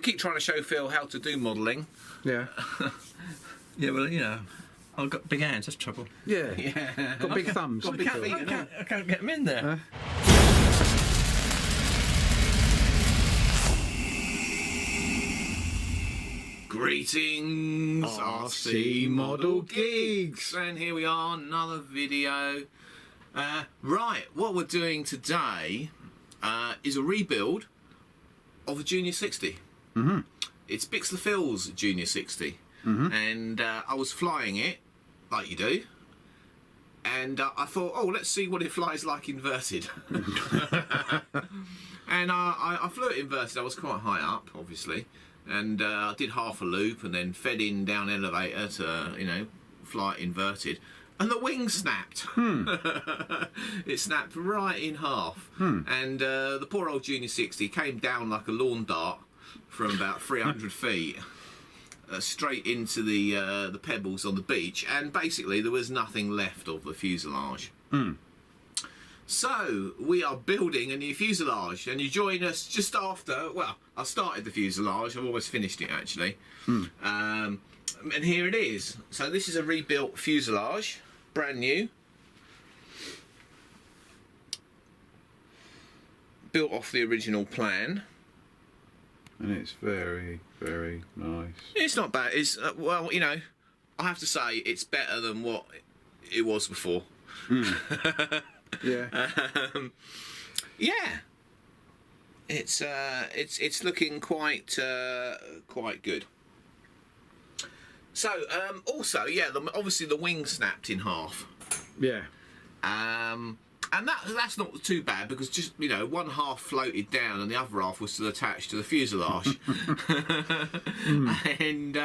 Keep trying to show Phil how to do modelling. Yeah. Yeah, well, you know, I've got big hands, that's trouble. Yeah. Yeah. Got big thumbs. Got big feet, I can't get them in there. Greetings, RC Model Geeks, and here we are, another video. Right, what we're doing today is a rebuild of the Junior 60. Mm-hmm. It's Bixler Phils Junior 60, and I was flying it, like you do, and I thought, oh, let's see what it flies like inverted. And I flew it inverted. I was quite high up, obviously, and I did half a loop and then fed in down elevator to, you know, fly it inverted. And the wing snapped. It snapped right in half. And the poor old Junior 60 came down like a lawn dart from about 300 feet straight into the pebbles on the beach. And basically there was nothing left of the fuselage. So we are building a new fuselage, and you join us just after. Well, I started the fuselage. I've almost finished it actually. And here it is. So this is a rebuilt fuselage, brand new, built off the original plan. And it's very, very nice. It's not bad. It's well, you know, I have to say it's better than what it was before. Yeah. Yeah. It's looking quite good. So also, yeah, obviously the wing snapped in half. Yeah. And that's not too bad, because just, you know, one half floated down and the other half was still attached to the fuselage. And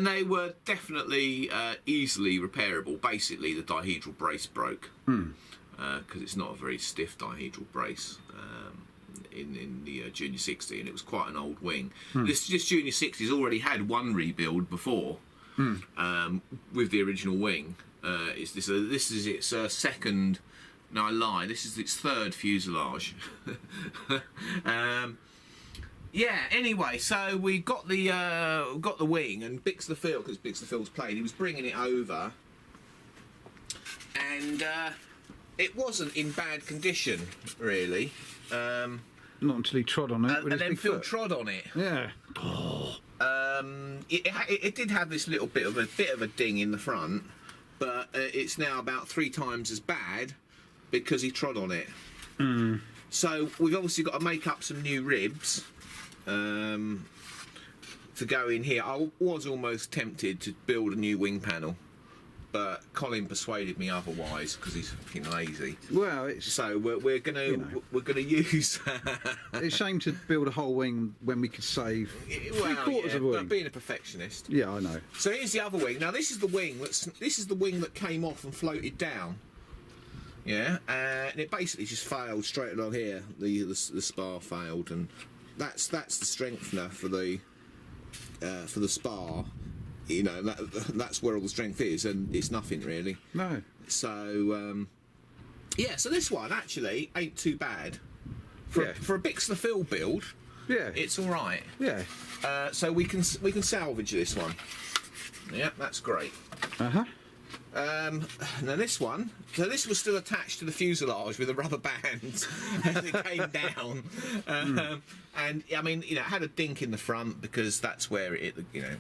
they were definitely easily repairable. Basically, the dihedral brace broke because it's not a very stiff dihedral brace in the Junior 60, and it was quite an old wing. This Junior 60's already had one rebuild before with the original wing. This is its second. No, I lie. This is its third fuselage. Yeah. Anyway, so we got the wing, and Bixler Phil, because Bixler Phil's played, he was bringing it over, and it wasn't in bad condition, really. Not until he trod on it. And then Phil trod on it. Yeah. It did have this little bit of a ding in the front, but it's now about 3 times as bad because he trod on it. So we've obviously got to make up some new ribs to go in here. I was almost tempted to build a new wing panel, but Colin persuaded me otherwise because he's fucking lazy. Well, it's so we're gonna use. it's a shame to build a whole wing when we could save three-quarters of a wing. But being a perfectionist. Yeah, I know. So here's the other wing. Now this is the wing that came off and floated down. Yeah, and it basically just failed straight along here. The spar failed, and that's the strengthener for the spar. You know, that's where all the strength is, and it's nothing really. No. So yeah, so this one actually ain't too bad for a Bixler Phil build. Yeah, it's all right. Yeah. So we can salvage this one. Yeah, that's great. Now this one, so this was still attached to the fuselage with a rubber band as it came down, and I mean, you know, it had a dink in the front because that's where it, you know,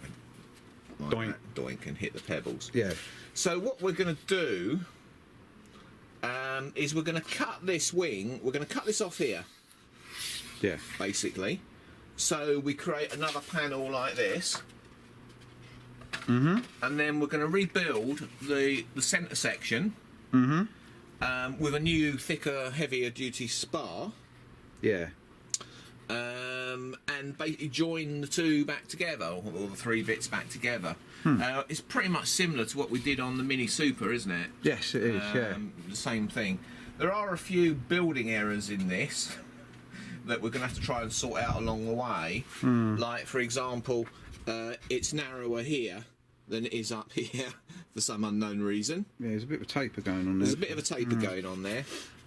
like doink and hit the pebbles. Yeah. So what we're going to do is we're going to cut this wing. We're going to cut this off here. Yeah. Basically, so we create another panel like this. And then we're going to rebuild the centre section with a new, thicker, heavier duty spar. Yeah. And basically join the two back together, or the 3 bits back together. It's pretty much similar to what we did on the Mini Super, isn't it? Yes, it is. Yeah. The same thing. There are a few building errors in this that we're going to have to try and sort out along the way. Like, for example, it's narrower here than it is up here for some unknown reason. Yeah, there's a bit of a taper going on there. There's a bit of a taper going on there.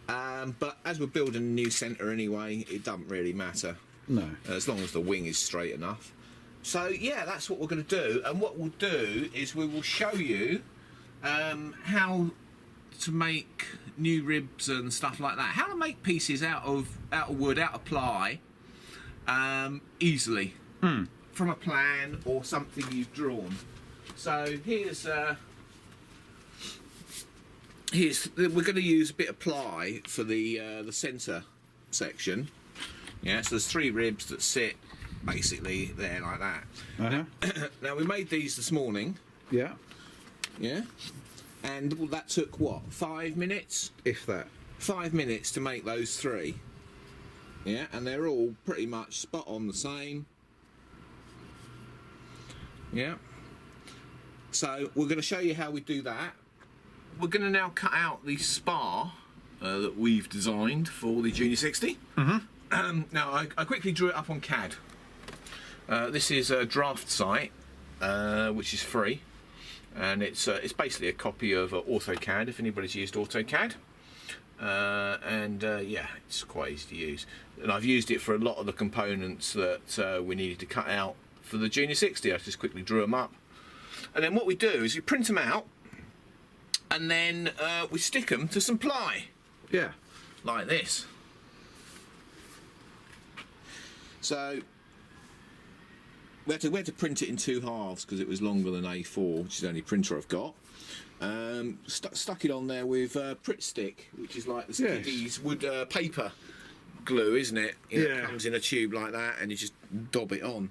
But as we're building a new centre anyway, it doesn't really matter. No. as long as the wing is straight enough. So yeah, that's what we're going to do, and what we'll do is we will show you how to make new ribs and stuff like that, how to make pieces out of wood, out of ply, easily from a plan or something you've drawn. So here's we're going to use a bit of ply for the centre section. Yeah, so there's 3 ribs that sit basically there like that. Now we made these this morning. Yeah. Yeah, and that took what, 5 minutes? If that. 5 minutes to make those 3. Yeah, and they're all pretty much spot on the same. Yeah. So we're going to show you how we do that. We're going to now cut out the spar that we've designed for the Junior 60. Now I quickly drew it up on CAD. This is a draft site, which is free, and it's basically a copy of AutoCAD if anybody's used AutoCAD. Yeah, it's quite easy to use, and I've used it for a lot of the components that we needed to cut out for the Junior 60. I just quickly drew them up, and then what we do is we print them out, and then we stick them to some ply. Yeah. Like this. So we had to print it in 2 halves because it was longer than A4, which is the only printer I've got. Stuck it on there with Pritt stick, which is like the Skiddy's wood paper glue, isn't it? You know, it comes in a tube like that, and you just dob it on,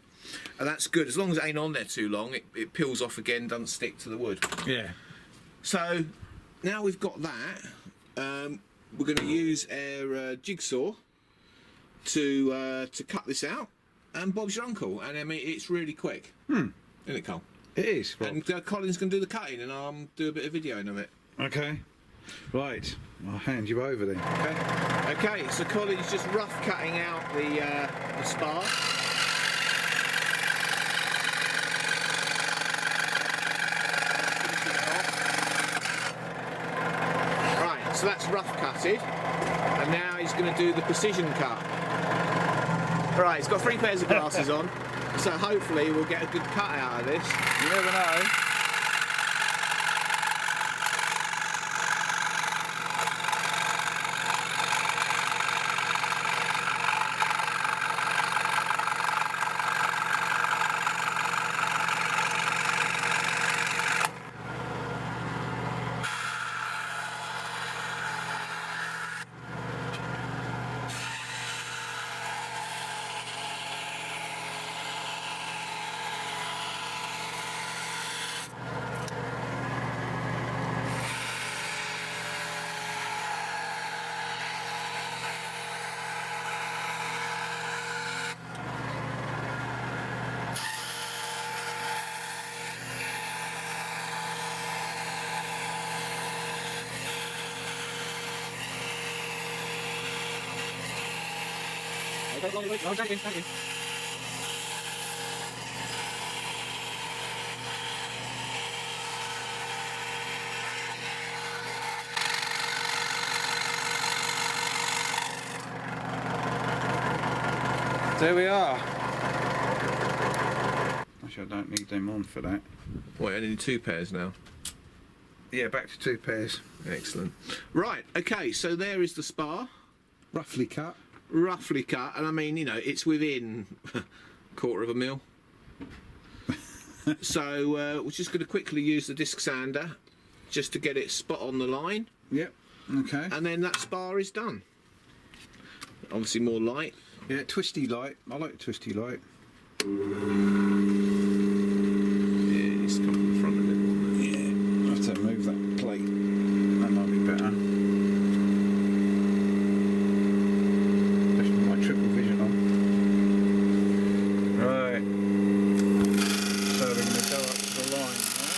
and that's good. As long as it ain't on there too long, it peels off again, doesn't stick to the wood. Yeah. So now we've got that, we're going to use our jigsaw to cut this out, and Bob's your uncle. And I mean, it's really quick. Isn't it, Cole? It is. Rob. And Colin's going to do the cutting, and I'll do a bit of videoing of it. Okay. Right. I'll hand you over then. Okay. Okay, so Colin's just rough cutting out the spar. Right, so that's rough cutted, and now he's going to do the precision cut. Right, he's got 3 pairs of glasses on, so hopefully we'll get a good cut out of this. You never know. There we are. Actually, I don't need them on for that. Wait, I need 2 pairs now. Yeah, back to 2 pairs. Excellent. Right, okay, so there is the spar. Roughly cut. Roughly cut, and I mean, you know, it's within a 1/4 of a mil. So we're just going to quickly use the disc sander just to get it spot on the line. Yep. Okay. And then that spar is done. Obviously more light. Yeah, twisty light. I like twisty light. Yeah, it's come in the front a little. Yeah. I have to move that plate. That might be better. Especially with my triple vision on. Right. So we're going to go up to the line now.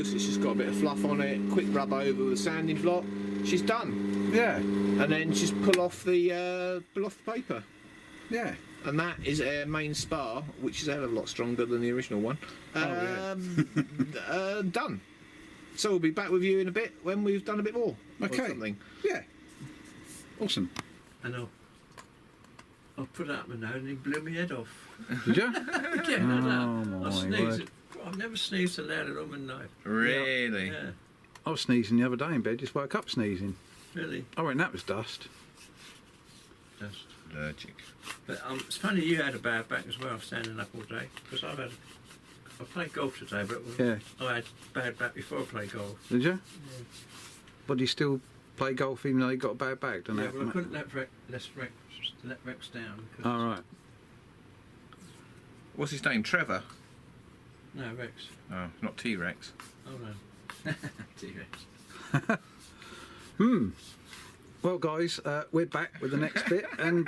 close. It's just got a bit of fluff on it. Quick rub over with a sanding block. She's done. Yeah. And then just pull off the paper. Yeah. And that is our main spar, which is a hell of a lot stronger than the original one. Done. So we'll be back with you in a bit when we've done a bit more. Okay. Or something. Yeah. Awesome. And I'll put it up my nose and he blew my head off. Did you? Yeah, my I sneezed. word. I've never sneezed so loud at all in my life. Really? Yeah, I was sneezing the other day in bed. Just woke up sneezing. really. I reckon that was dust. Just. Allergic. But it's funny you had a bad back as well, standing up all day. Because I played golf today, but I had bad back before I played golf. Did you? Yeah. But do you still play golf even though you got a bad back? Don't Yeah, you? well, I couldn't let Rex down. All right. What's his name? Trevor? No, Rex. Oh, not T-Rex. Oh no. T-Rex. Well, guys, we're back with the next bit, and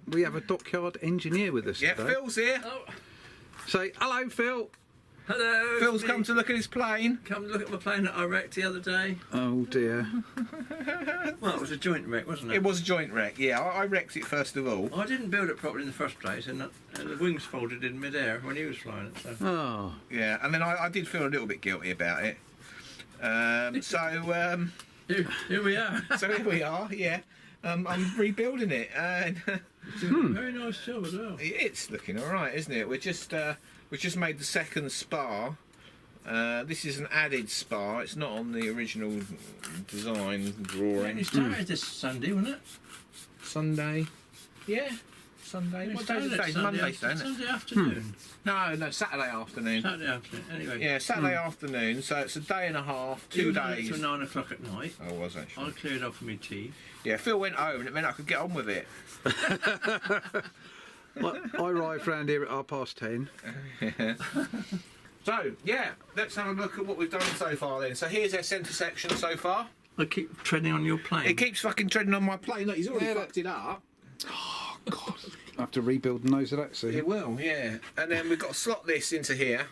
we have a dockyard engineer with us Yeah, today. Phil's here. Oh, Say hello, Phil. hello. Phil's me. come to look at his plane. Come look at my plane that I wrecked the other day. Oh dear. Well, it was a joint wreck, wasn't it? It was a joint wreck, yeah. I wrecked it first of all. I didn't build it properly in the first place, and the wings folded in mid-air when he was flying it. So. Oh. Yeah, and then I did feel a little bit guilty about it. Here we are. So here we are, yeah. I'm rebuilding it, and Very nice job as well. it's looking all right, isn't it? We just made the second spar. This is an added spar. It's not on the original design drawing. It started this Sunday, wasn't it? Sunday, yeah, Sunday. What day is it? It's Monday, isn't it? Sunday afternoon. No, Saturday afternoon. Saturday afternoon. Anyway. Yeah, Saturday afternoon. So it's a day and a half, 2 days. Till 9 o'clock at night. Oh, was actually. I cleared off my teeth. Yeah, Phil went home, and it meant I could get on with it. I arrived round here at 10:30. So, yeah, let's have a look at what we've done so far then. So here's our centre section so far. I keep treading on your plane. It keeps fucking treading on my plane. Look, he's already fucked it up. Oh God. I have to rebuild the nose of that soon. It will, yeah. And then we've got to slot this into here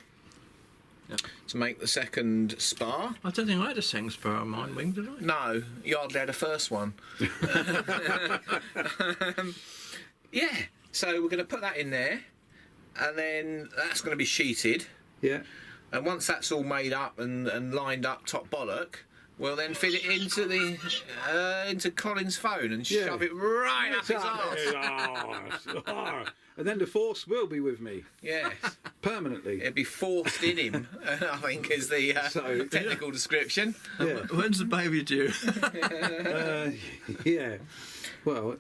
to make the second spar. I don't think I had a second spar on mine wing, did I? No, you hardly had a first one. Yeah, so we're going to put that in there, and then that's going to be sheeted. Yeah. And once that's all made up and lined up top bollock, we'll then fit it into Colin's phone and shove it right up his arse. And then the force will be with me Yes, permanently. it'd be forced in him. I think is the technical description. Yeah. When's the baby due? Yeah. Well,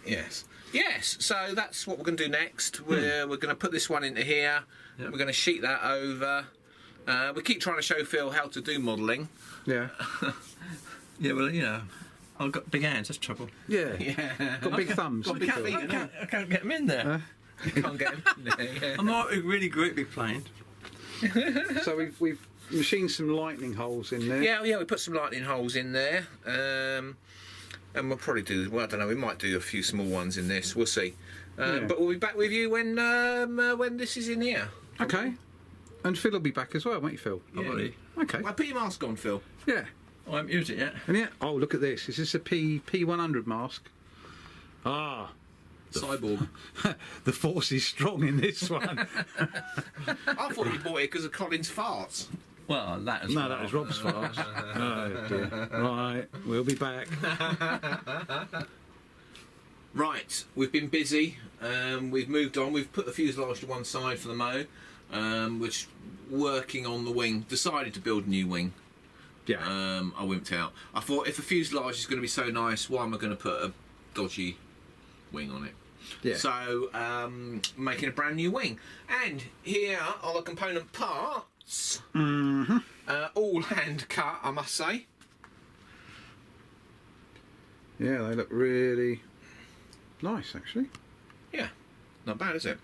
Yes. Yes, so that's what we're going to do next. We're going to put this one into here. Yep. We're going to sheet that over. We keep trying to show Phil how to do modelling. yeah. Yeah, well, I've got big hands, that's trouble. Yeah. Yeah. Got big thumbs. Got big feet, innit? I can't get them in there. You can't get him in there, yeah. I'm not a really great big plane. So we've machined some lightning holes in there. Yeah, we put some lightning holes in there. And we'll probably do, well, I don't know, we might do a few small ones in this, we'll see. Yeah. But we'll be back with you when this is in here. Okay. And Phil will be back as well, won't you, Phil? I've already. Okay. Well, put your mask on, Phil. Yeah. I haven't used it yet. And yeah. Oh, look at this. Is this a P100 mask? Ah. Cyborg. The force is strong in this one. I thought you bought it because of Colin's farts. Well, that is No, that was Rob's fault. Oh dear. Right, we'll be back. Right, we've been busy. We've moved on. We've put the fuselage to one side for the mo. We're working on the wing. Decided to build a new wing. Yeah. I wimped out. I thought if the fuselage is going to be so nice, why am I going to put a dodgy wing on it? Yeah. So, making a brand new wing. And here are the component parts. Mm-hmm. All hand cut, I must say. Yeah, they look really nice, actually. Yeah, not bad, is it?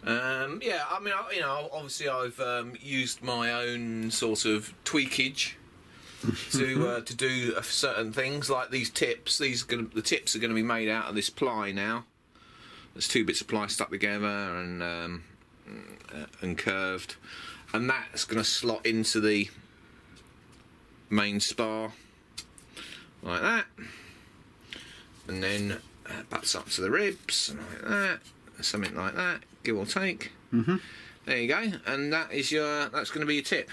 Yeah, I mean, obviously I've used my own sort of tweakage to do certain things, like these tips. The tips are going to be made out of this ply now. There's 2 bits of ply stuck together and curved. and that's going to slot into the main spar like that, and then butts up to the ribs like that, something like that, give or take. There you go, and that's going to be your tip.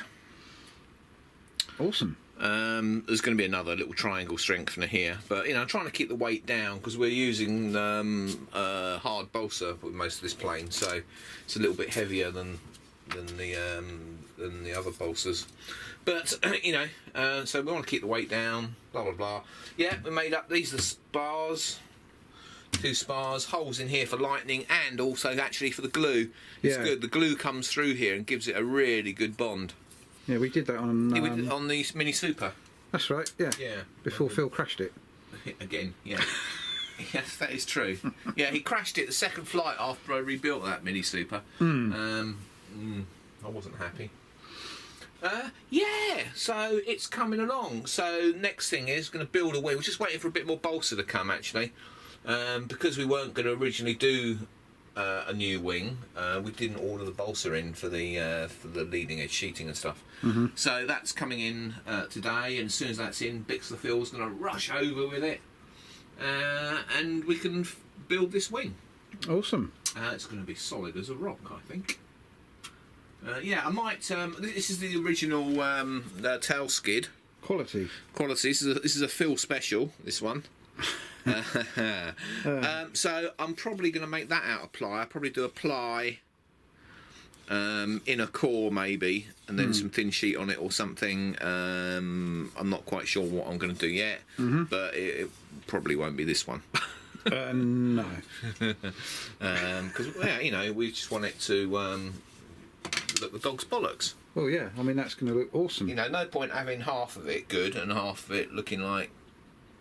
Awesome. There's going to be another little triangle strengthener here, but I'm trying to keep the weight down because we're using hard balsa with most of this plane, so it's a little bit heavier than the other balsas. But so we want to keep the weight down. Blah blah blah. Yeah, we made up. These are the spars. 2 spars, holes in here for lightning, and also actually for the glue. It's good. The glue comes through here and gives it a really good bond. Yeah, we did that on the Mini Super. That's right. Yeah. Yeah. Before Phil crashed it. Again. Yeah. Yes, that is true. Yeah, he crashed it the second flight after I rebuilt that Mini Super. I wasn't happy. Yeah, so it's coming along. So next thing is going to build a wing. We're just waiting for a bit more balsa to come actually, because we weren't going to originally do a new wing. We didn't order the balsa in for the leading edge sheeting and stuff. So that's coming in today, and as soon as that's in, Bixler Phil's going to rush over with it, and we can build this wing. Awesome. It's going to be solid as a rock, I think. Yeah, I might. This is the original tail skid. Quality. This is a Phil special. This one. So I'm probably going to make that out of ply. I'll probably do a ply in a core maybe, and then some thin sheet on it or something. I'm not quite sure what I'm going to do yet, but it probably won't be this one. No. Because we just want it to look the dog's bollocks. Well, yeah. I mean, that's going to look awesome. No point having half of it good and half of it looking like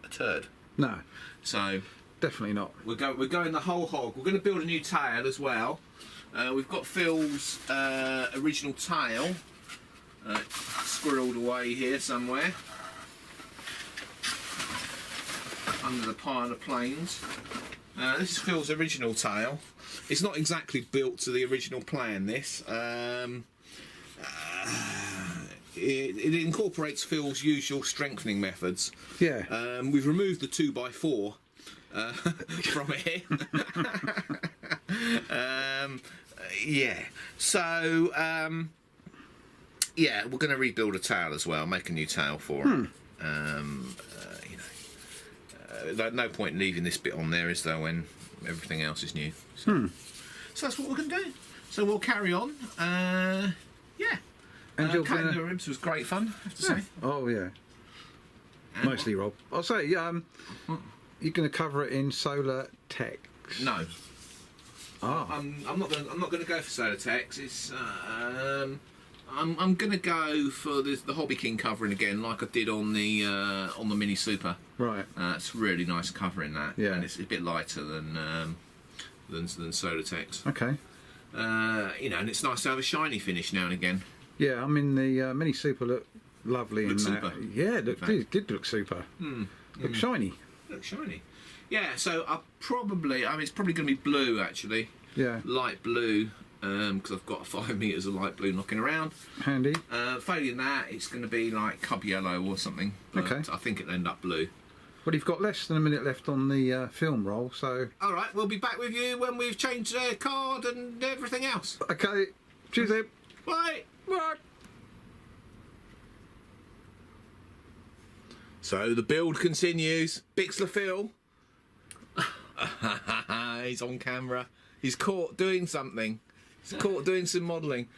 a turd. No. So definitely not. We're going the whole hog. We're going to build a new tail as well. We've got Phil's original tail squirreled away here somewhere under the pile of planes. This is Phil's original tail. It's not exactly built to the original plan, this. It incorporates Phil's usual strengthening methods. Yeah. We've removed the 2x4 from it. Yeah. So, yeah, we're going to rebuild a tail as well, make a new tail for it. No point in leaving this bit on there, is there, when everything else is new. So that's what we're going to do. So we'll carry on. Yeah. And cutting the ribs was great fun, I have to say. Oh, yeah. Mostly, Rob. I'll say, you're going to cover it in Solar Tex. No. Oh. I'm not going to go for Solar Tex. It's I'm going to go for the Hobby King covering again, like I did on the Mini Super. Right. It's really nice covering that. Yeah. And it's a bit lighter than Solar Tex. Okay. And it's nice to have a shiny finish now and again. Yeah, I mean the Mini Super looked lovely in that. Super. Yeah, it did look super. Looked shiny. Looks shiny. Yeah, so it's probably going to be blue actually. Yeah. Light blue, because I've got 5 meters of light blue knocking around. Handy. Failing that, it's going to be like cub yellow or something. But Okay. I think it'll end up blue. Well, you've got less than a minute left on the film roll, so... All right, we'll be back with you when we've changed the card and everything else. Okay, cheers then. Bye. Bye. So the build continues. Bixler Phil. He's on camera. He's caught doing something. He's caught doing some modelling.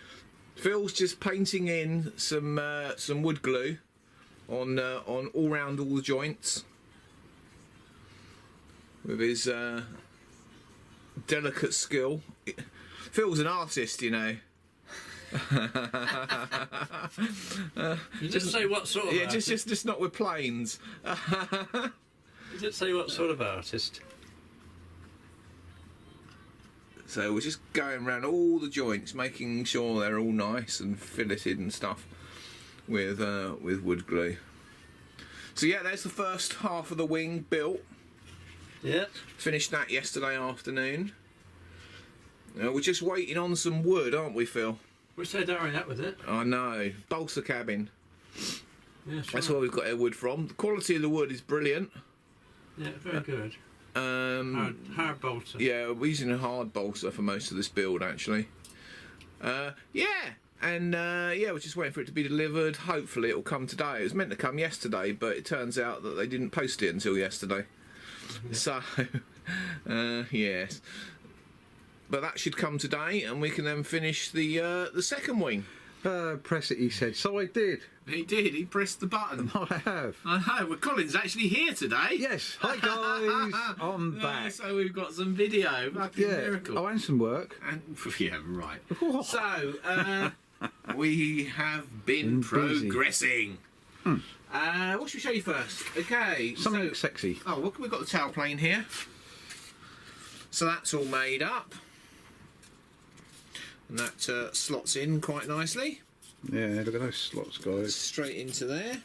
Phil's just painting in some wood glue on all round all the joints with his delicate skill. Phil's an artist, you know. You didn't say what sort of artist. just not with planes. You didn't say what sort of artist. So we're just going around all the joints, making sure they're all nice and filleted and stuff with wood glue. So yeah, there's the first half of the wing built. Yeah. Finished that yesterday afternoon. We're just waiting on some wood, aren't we, Phil? Which they'd hurry that with it. I know. Balsa cabin. Yeah, That's where we've got our wood from. The quality of the wood is brilliant. Yeah, very good. Hard balsa. Yeah, we're using a hard balsa for most of this build, actually. We're just waiting for it to be delivered. Hopefully it'll come today. It was meant to come yesterday, but it turns out that they didn't post it until yesterday. So, yes. But that should come today, and we can then finish the second wing. Press it, he said. So I did. He did. He pressed the button. I have. I know. Well, Colin's actually here today. Yes. Hi guys. I'm back. So we've got some video. Fucking miracle. Oh, and some work. And yeah, right. So we have been progressing. What should we show you first? Okay. Something sexy. Oh, look, we've got the tail plane here. So that's all made up. And that slots in quite nicely. Yeah, look at those slots, guys. Straight into there.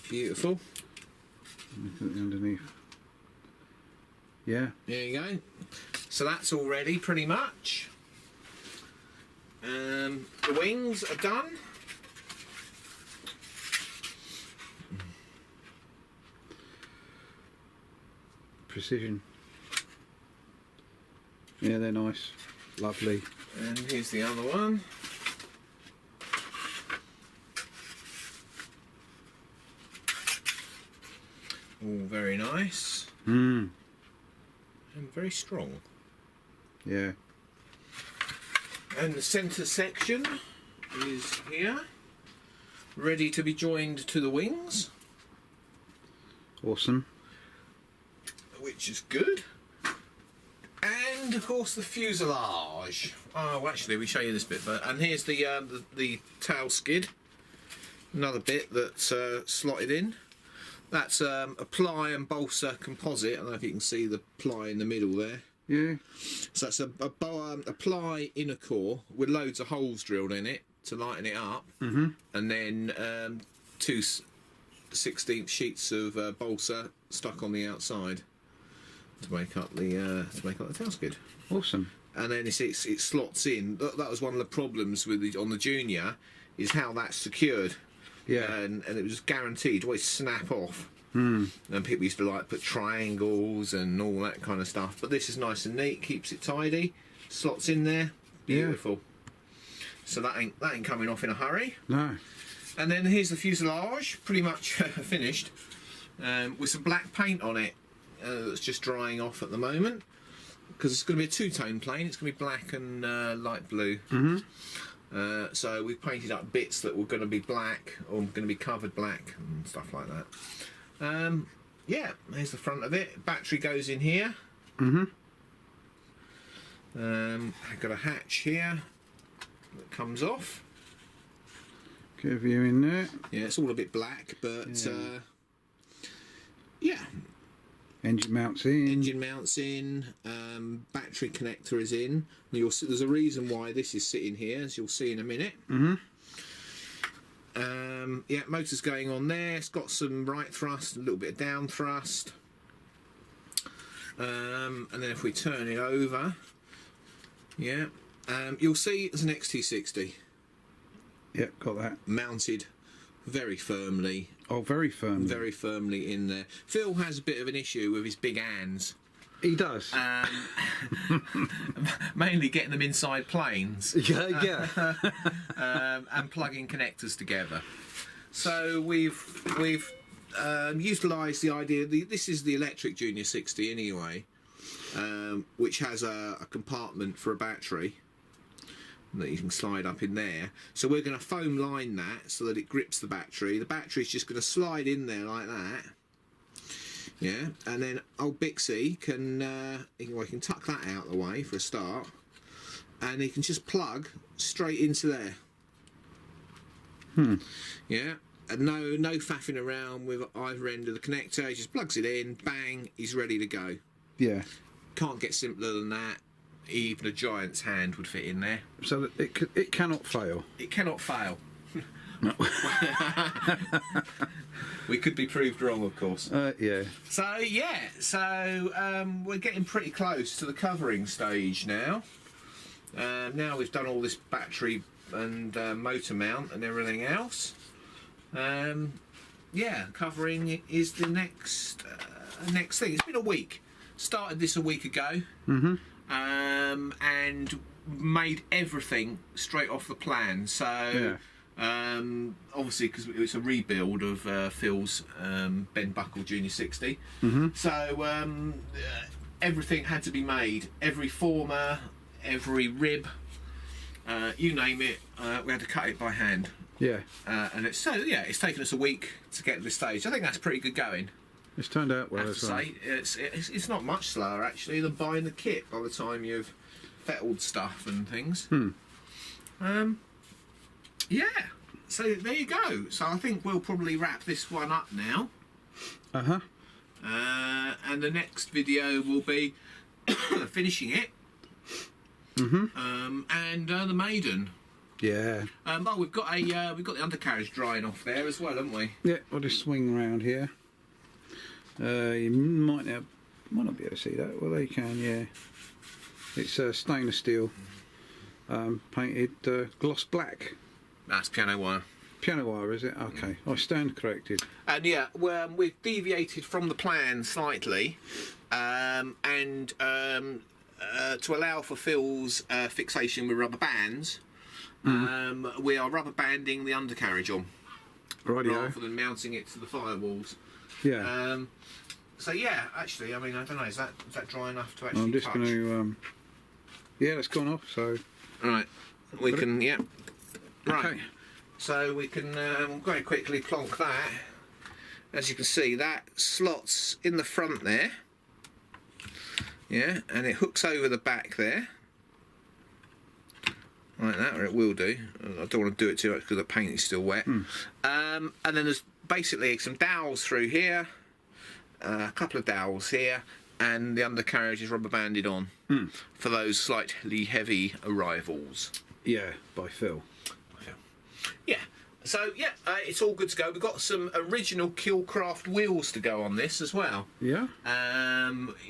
Beautiful. Look at the underneath. Yeah. There you go. So that's all ready, pretty much. The wings are done. Precision. Yeah, they're nice. Lovely. And here's the other one. All very nice. And very strong. Yeah. And the centre section is here, ready to be joined to the wings. Awesome. Which is good. And of course the fuselage. Oh, actually, we show you this bit, but and here's the tail skid. Another bit that's slotted in. That's a ply and balsa composite. I don't know if you can see the ply in the middle there. Yeah. So that's a ply inner core with loads of holes drilled in it to lighten it up, and then 2 16th sheets of balsa stuck on the outside to make up the tail skid. Awesome. And then it slots in. That was one of the problems with on the Junior, is how that's secured. Yeah. And it was guaranteed to always snap off. And people used to put triangles and all that kind of stuff. But this is nice and neat, keeps it tidy, slots in there, beautiful. Yeah. So that ain't coming off in a hurry. No. And then here's the fuselage, pretty much finished, with some black paint on it. That's just drying off at the moment, because it's going to be a two-tone plane. It's going to be black and light blue. So we've painted up bits that were going to be black or going to be covered black and stuff like that. Yeah, there's the front of it. Battery goes in here. I've got a hatch here that comes off. Get a view in there. Yeah, it's all a bit black, but yeah. Engine mounts in. Engine mounts in. Battery connector is in. You'll see, there's a reason why this is sitting here, as you'll see in a minute. Yeah, motor's going on there. It's got some right thrust, a little bit of down thrust. And then if we turn it over, yeah, you'll see it's an XT60. Yep, got that. Mounted very firmly. Oh, very firmly. Very firmly in there. Phil has a bit of an issue with his big hands. He does. Mainly getting them inside planes. Yeah. And plugging connectors together. So we've utilised the idea. This is the electric Junior 60 anyway, which has a compartment for a battery that you can slide up in there. So we're going to foam line that so that it grips the battery. The battery's just going to slide in there like that. Yeah, and then old Bixie can tuck that out of the way for a start, and he can just plug straight into there. Yeah, and no faffing around with either end of the connector. He just plugs it in, bang, he's ready to go. Yeah. Can't get simpler than that. Even a giant's hand would fit in there. So that it cannot fail. It cannot fail. No. We could be proved wrong, of course. Yeah. So we're getting pretty close to the covering stage now. Now we've done all this battery and motor mount and everything else. Yeah, covering is the next thing. It's been a week. Started this a week ago, and made everything straight off the plan. So, obviously, because it's a rebuild of Phil's Ben Buckle Junior 60, so everything had to be made. Every former, every rib, you name it, we had to cut it by hand. Yeah. And it's taken us a week to get to this stage. I think that's pretty good going. It's turned out well. I have to say, it's not much slower actually than buying the kit by the time you've fettled stuff and things. Yeah. So there you go. So I think we'll probably wrap this one up now. And the next video will be finishing it. And the maiden. Yeah. Oh, we've got the undercarriage drying off there as well, haven't we? Yeah. I'll just swing round here. You might not be able to see that. Well, you can. Yeah. It's stainless steel, painted gloss black. That's piano wire. Piano wire, is it? Okay. I stand corrected. And yeah, we've deviated from the plan slightly, and to allow for Phil's fixation with rubber bands. We are rubber banding the undercarriage on, rather than mounting it to the firewalls. Yeah. So yeah, actually, I mean, I don't know, is that dry enough to actually I'm just touch? going to. Yeah, that's gone off. So. Right, we can. Yeah. Right. Okay. So we can very quickly plonk that. As you can see, that slots in the front there. Yeah, and it hooks over the back there. Like that, or it will do. I don't want to do it too much because the paint is still wet. And then there's basically some dowels through here, a couple of dowels here, and the undercarriage is rubber banded on for those slightly heavy arrivals. Yeah, by Phil. Yeah. So yeah, it's all good to go. We've got some original Killcraft wheels to go on this as well. Yeah.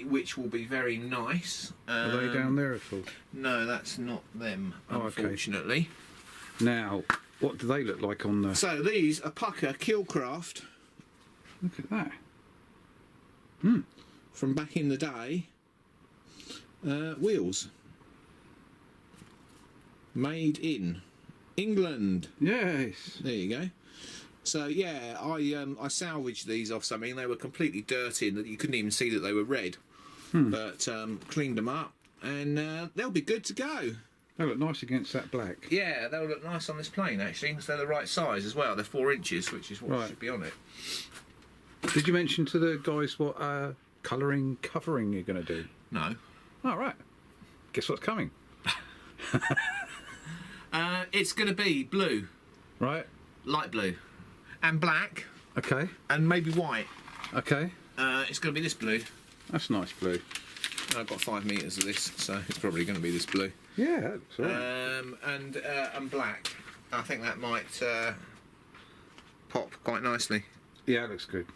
Which will be very nice. Are they down there at all? No, that's not them, Oh, okay. unfortunately. Now, what do they look like on the? So these are Pucker Killcraft. Look at that. From back in the day. Wheels. Made in England. Yes. There you go. So yeah, I salvaged these off something. They were completely dirty and that you couldn't even see that they were red. But cleaned them up and they'll be good to go. They look nice against that black. Yeah, they'll look nice on this plane actually, because they're the right size as well. They're 4 inches, which is what should be on it. Did you mention to the guys what covering you're going to do? No. All right. Guess what's coming? It's going to be blue. Right. Light blue. And black. Okay. And maybe white. Okay. It's going to be this blue. That's nice blue. I've got 5 metres of this, so it's probably going to be this blue. Yeah, that's all right. And black. I think that might pop quite nicely. Yeah, it looks good.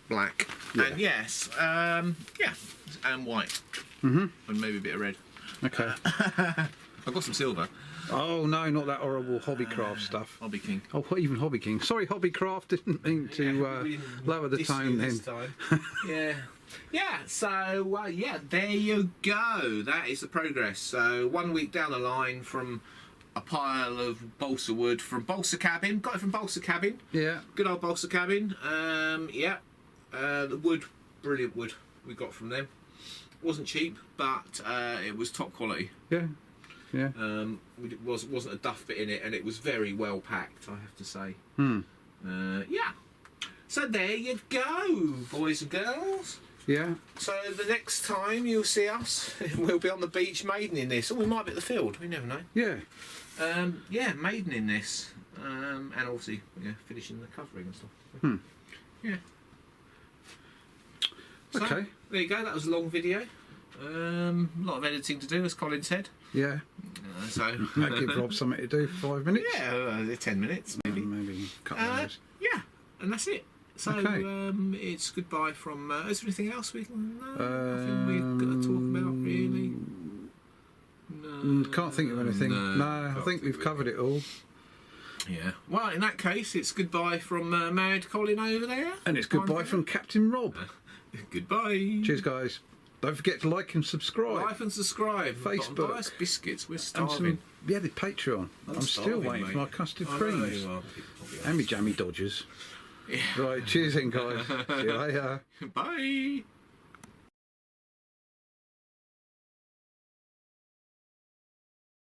Black. Yeah. And yes, yeah, and white. And maybe a bit of red. Okay. I've got some silver. Oh no, not that horrible Hobbycraft stuff. Hobby King. Oh, what, even Hobby King. Sorry, Hobbycraft, didn't mean to lower the tone then. Yeah. Yeah, so yeah, there you go. That is the progress. So 1 week down the line from a pile of balsa wood from Balsa Cabin. Got it from Balsa Cabin. Yeah. Good old Balsa Cabin. Yeah. The wood, brilliant wood we got from them. Wasn't cheap, but it was top quality. Yeah. Yeah. It wasn't a duff bit in it, and it was very well packed, I have to say. Yeah. So there you go, boys and girls. Yeah. So the next time you'll see us, we'll be on the beach maiden in this. Or we might be at the field, we never know. Yeah. Yeah, maiden in this. And obviously, finishing the covering and stuff. Yeah. So, Okay. there you go, that was a long video. A lot of editing to do, as Colin said. Yeah. So Might give Rob something to do for 5 minutes. Yeah, 10 minutes maybe. Maybe a couple of hours. Yeah, and that's it. So Okay. it's goodbye from. Is there anything else we can? Nothing we've got to talk about really. No. Can't think of anything. No, I can't think we've covered it all. Yeah. Well, in that case, it's goodbye from Mad Colin over there. And it's goodbye from Captain Rob. Goodbye. Cheers, guys. Don't forget to like and subscribe. Like and subscribe. Facebook. Buy us biscuits. We're And starving. the Patreon. I'm still starving, waiting for mate. my custard I know creams. you are. And my jammy dodgers. Yeah. Right, cheers then, guys. See you later. Bye.